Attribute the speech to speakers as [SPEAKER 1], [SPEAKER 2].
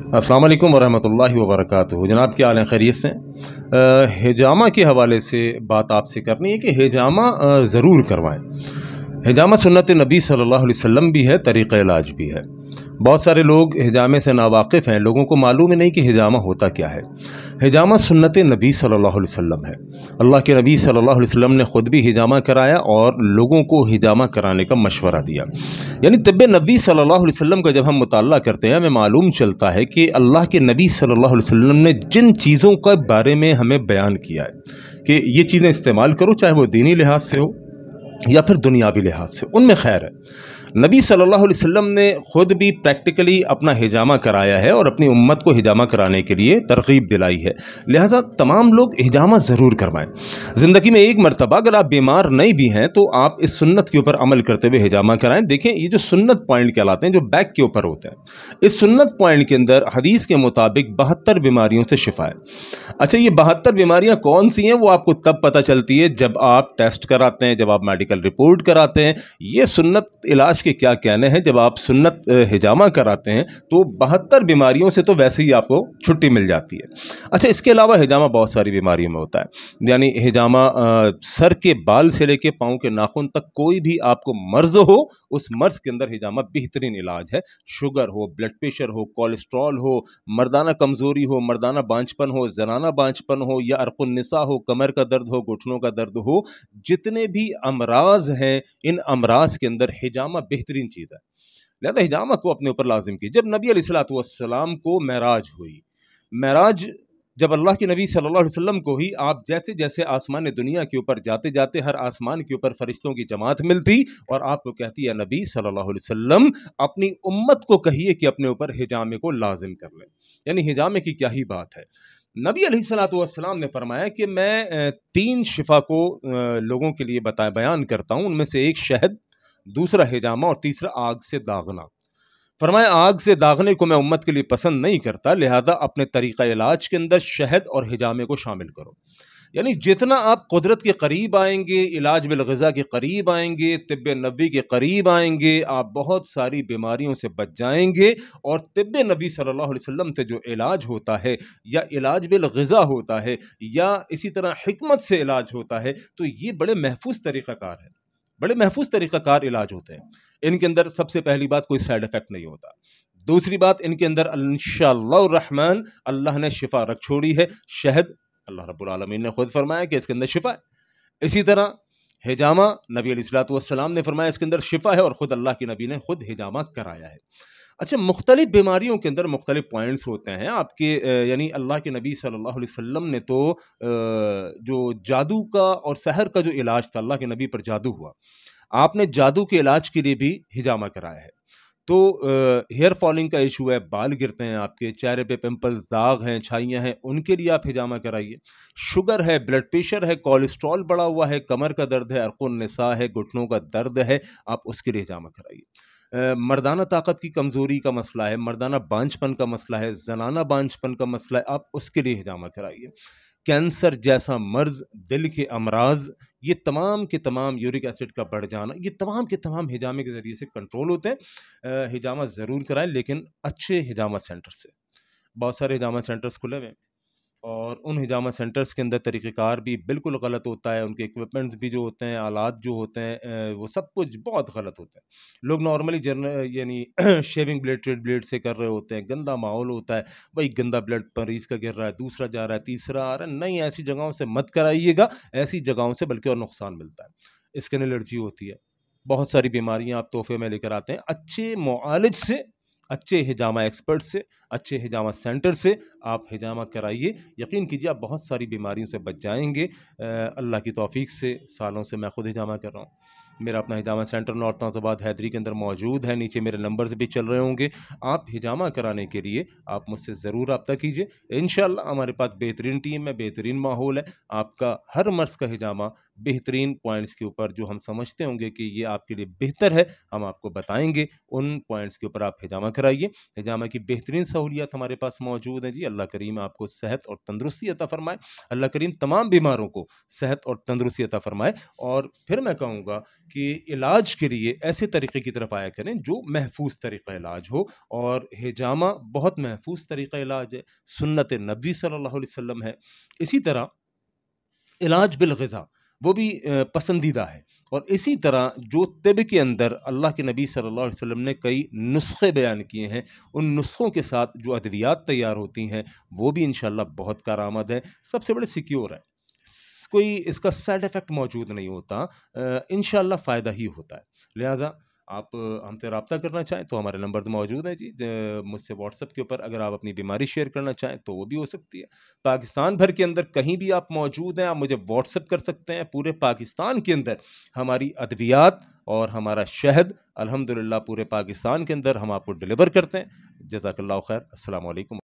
[SPEAKER 1] अस्सलाम वालेकुम वरहमतुल्लाहि वबरकातुहू। जनाब क्या हाल है, खैरियत से? हिजामा के हवाले से बात आपसे करनी है कि हिजामा ज़रूर करवाएं। हिजामा सुन्नत नबी सल्लल्लाहु अलैहि वसल्लम भी है, तरीक़ा इलाज भी है। बहुत सारे लोग हिजामे से नावाकिफ़ हैं, लोगों को मालूम ही नहीं कि हिजामा होता क्या है। हिजामा सुन्नत नबी सल्लल्लाहु अलैहि वसल्लम है। अल्लाह के नबी सल्लल्लाहु अलैहि वसल्लम ने ख़ुद भी हिजामा कराया और लोगों को हिजामा कराने का मशवरा दिया। यानी तिब्बे नबी सल्लल्लाहु अलैहि वसल्लम का जब हम मुताला करते हैं, हमें मालूम चलता है कि अल्लाह के नबी सल्लल्लाहु अलैहि वसल्लम ने जिन चीज़ों के बारे में हमें बयान किया है कि ये चीज़ें इस्तेमाल करो, चाहे वो दीनी लिहाज से हो या फिर दुनियावी लिहाज से, उनमें खैर है। नबी सल्लल्लाहु अलैहि वसल्लम ने ख़ुद भी प्रैक्टिकली अपना हिजामा कराया है और अपनी उम्मत को हिजामा कराने के लिए तरगीब दिलाई है। लिहाजा तमाम लोग हिजामा ज़रूर करवाएं। ज़िंदगी में एक मरतबा अगर आप बीमार नहीं भी हैं तो आप इस सुन्नत के ऊपर अमल करते हुए हिजामा कराएं। देखें, ये जो सुन्नत पॉइंट कहलाते हैं, जो बैक के ऊपर होते हैं, इस सुन्नत पॉइंट के अंदर हदीस के मुताबिक 72 बीमारियों से शिफा है। अच्छा, ये 72 बीमारियाँ कौन सी हैं वो आपको तब पता चलती है जब आप टेस्ट कराते हैं, जब आप मेडिकल रिपोर्ट कराते हैं। ये सुन्नत इलाज के क्या कहने हैं, जब आप सुन्नत हिजामा कराते हैं तो 72 बीमारियों से तो वैसे ही आपको छुट्टी मिल जाती है। अच्छा, इसके अलावा हिजामा बहुत सारी बीमारियों में होता है। यानी हिजामा सर के बाल से लेके पाँव के नाखून तक कोई भी आपको मर्ज हो, उस मर्ज के अंदर हिजामा बेहतरीन इलाज है। शुगर हो, ब्लड प्रेशर हो, कोलेस्ट्रॉल हो, मर्दाना कमज़ोरी हो, मर्दाना बांझपन हो, जनाना बांझपन हो, या अर्कुन्निसा हो, कमर का दर्द हो, घुटनों का दर्द हो, जितने भी अमराज हैं, इन अमराज के अंदर हिजामा बेहतरीन चीज़ है। लिहाजा हिजामा को अपने ऊपर लाजिम की। जब नबी अलैहिस्सलातु वस्सलाम को मेराज हुई, मेराज जब अल्लाह के नबी सल्लल्लाहु अलैहि वसल्लम को ही, आप जैसे जैसे आसमान दुनिया के ऊपर जाते जाते हर आसमान के ऊपर फरिश्तों की जमात मिलती और आपको कहती है, नबी सल्लल्लाहु अलैहि वसल्लम अपनी उम्मत को कहिए कि अपने ऊपर हिजामे को लाजिम कर लें। यानी हिजामे की क्या ही बात है। नबी अलैहिस्सलातु वस्सलाम ने फरमाया कि मैं 3 शिफा को लोगों के लिए बयान करता हूँ। उनमें से एक शहद, दूसरा हिजामा और तीसरा आग से दागना। फरमाया, आग से दागने को मैं उम्मत के लिए पसंद नहीं करता, लिहाजा अपने तरीक़ा इलाज के अंदर शहद और हिजामे को शामिल करो। यानी जितना आप कुदरत के करीब आएंगे, इलाज बिल ग़िज़ा के करीब आएंगे, तिब्बे नबी के करीब आएंगे, आप बहुत सारी बीमारियों से बच जाएंगे। और तिब्बे नबी सल्लल्लाहु अलैहि वसल्लम से जो इलाज होता है, या इलाज बिल ग़िज़ा होता है, या इसी तरह हिकमत से इलाज होता है, तो ये बड़े महफूज तरीक़ाकार है, बड़े महफूज तरीक़ाकार इलाज होते हैं। इनके अंदर सबसे पहली बात, कोई साइड इफ़ेक्ट नहीं होता। दूसरी बात, इनके अंदर इंशाअल्लाह रहमान अल्लाह ने शिफा रख छोड़ी है। शहद, अल्लाह रब्बुल आलमीन ने खुद फरमाया कि इसके अंदर शिफा है। इसी तरह हिजामा, नबी अलैहिस्सलातु वस्सलाम ने फरमाया इसके अंदर शिफा है, और ख़ुद अल्लाह के नबी ने खुद हिजामा कराया है। अच्छा, मुख्तलिफ बीमारियों के अंदर मुख्तलिफ पॉइंट्स होते हैं आपके। यानी अल्लाह के नबी सल्लल्लाहु अलैहि वसल्लम ने तो जो जादू का और सहर का जो इलाज था, अल्लाह के नबी पर जादू हुआ, आपने जादू के इलाज के लिए भी हिजामा कराया है। तो हेयर फॉलिंग का इशू है, बाल गिरते हैं आपके, चेहरे पे पिंपल्स, दाग हैं, छाइयाँ हैं, उनके लिए आप हिजामा कराइए। शुगर है, ब्लड प्रेशर है, कोलेस्ट्रॉल बढ़ा हुआ है, कमर का दर्द है, अर्कुन्निसा है, घुटनों का दर्द है, आप उसके लिए हिजामा कराइए। मर्दाना ताकत की कमज़ोरी का मसला है, मर्दाना बांझपन का मसला है, जनाना बांझपन का मसला है, आप उसके लिए हिजामा कराइए। कैंसर जैसा मर्ज, दिल के अमराज, ये तमाम के तमाम, यूरिक एसिड का बढ़ जाना, ये तमाम के तमाम हिजामे के ज़रिए से कंट्रोल होते हैं। हिजामा ज़रूर कराएं, लेकिन अच्छे हिजामा सेंटर से। बहुत सारे हिजामा सेंटर्स खुले हुए हैं और उन हिजामा सेंटर्स के अंदर तरीक़ेकार भी बिल्कुल गलत होता है। उनके इक्विपमेंट्स भी जो होते हैं, आलात जो होते हैं, वो सब कुछ बहुत गलत होता है। लोग नॉर्मली यानी शेविंग ब्लेड से कर रहे होते हैं, गंदा माहौल होता है, वही गंदा ब्लड मरीज़ का गिर रहा है, दूसरा जा रहा है, तीसरा आ रहा है। नहीं, ऐसी जगहों से मत कराइएगा, ऐसी जगहों से बल्कि और नुकसान मिलता है। स्किन एलर्जी होती है, बहुत सारी बीमारियाँ आप तोहफे में लेकर आते हैं। अच्छे मुआलिज से, अच्छे हिजामा एक्सपर्ट से, अच्छे हिजामा सेंटर से आप हिजामा कराइए। यकीन कीजिए, आप बहुत सारी बीमारियों से बच जाएंगे। अल्लाह की तौफीक से सालों से मैं खुद हिजामा कर रहा हूँ। मेरा अपना हिजामा सेंटर नॉर्थ नाज़ाबाद हैदरी के अंदर मौजूद है। नीचे मेरे नंबर्स भी चल रहे होंगे। आप हिजामा कराने के लिए आप मुझसे ज़रूर रब्ता कीजिए। इंशाअल्लाह हमारे पास बेहतरीन टीम है, बेहतरीन माहौल है। आपका हर मर्ज़ का हिजामा बेहतरीन पॉइंट्स के ऊपर जो हम समझते होंगे कि ये आपके लिए बेहतर है, हम आपको बताएंगे। उन पॉइंट्स के ऊपर आप हिजामा कराइए। हिजामा की बेहतरीन सहूलियत हमारे पास मौजूद है जी। अल्लाह करीम आपको सेहत और तंदुरुस्ती अता फरमाए। अल्लाह करीम तमाम बीमारों को सेहत और तंदुरुस्ती अता फरमाए। और फिर मैं कहूँगा कि इलाज के लिए ऐसे तरीक़े की तरफ आया करें जो महफूज तरीक़ा इलाज हो, और हिजामा बहुत महफूज तरीक़ा इलाज है, सुन्नत नबी सल्लल्लाहु अलैहि वसल्लम है। इसी तरह इलाज बिलग़िज़ा वो भी पसंदीदा है। और इसी तरह जो तिब के अंदर अल्लाह के नबी सल्लल्लाहु अलैहि वसल्लम ने कई नुस्खे बयान किए हैं, उन नुस्खों के साथ जो अद्वियात तैयार होती हैं वो भी इंशाअल्लाह बहुत कारआमद है। सबसे बड़े सिक्योर है, कोई इसका साइड इफ़ेक्ट मौजूद नहीं होता, इंशाअल्लाह फ़ायदा ही होता है। लिहाजा आप हमसे रब्ता करना चाहें तो हमारे नंबर तो मौजूद हैं जी। मुझसे व्हाट्सएप के ऊपर अगर आप अपनी बीमारी शेयर करना चाहें तो वो भी हो सकती है। पाकिस्तान भर के अंदर कहीं भी आप मौजूद हैं, आप मुझे व्हाट्सएप कर सकते हैं। पूरे पाकिस्तान के अंदर हमारी अद्वियात और हमारा शहद अल्हम्दुलिल्लाह पूरे पाकिस्तान के अंदर हम आपको डिलीवर करते हैं। जज़ाकल्लाहु खैर। अस्सलामु अलैकुम।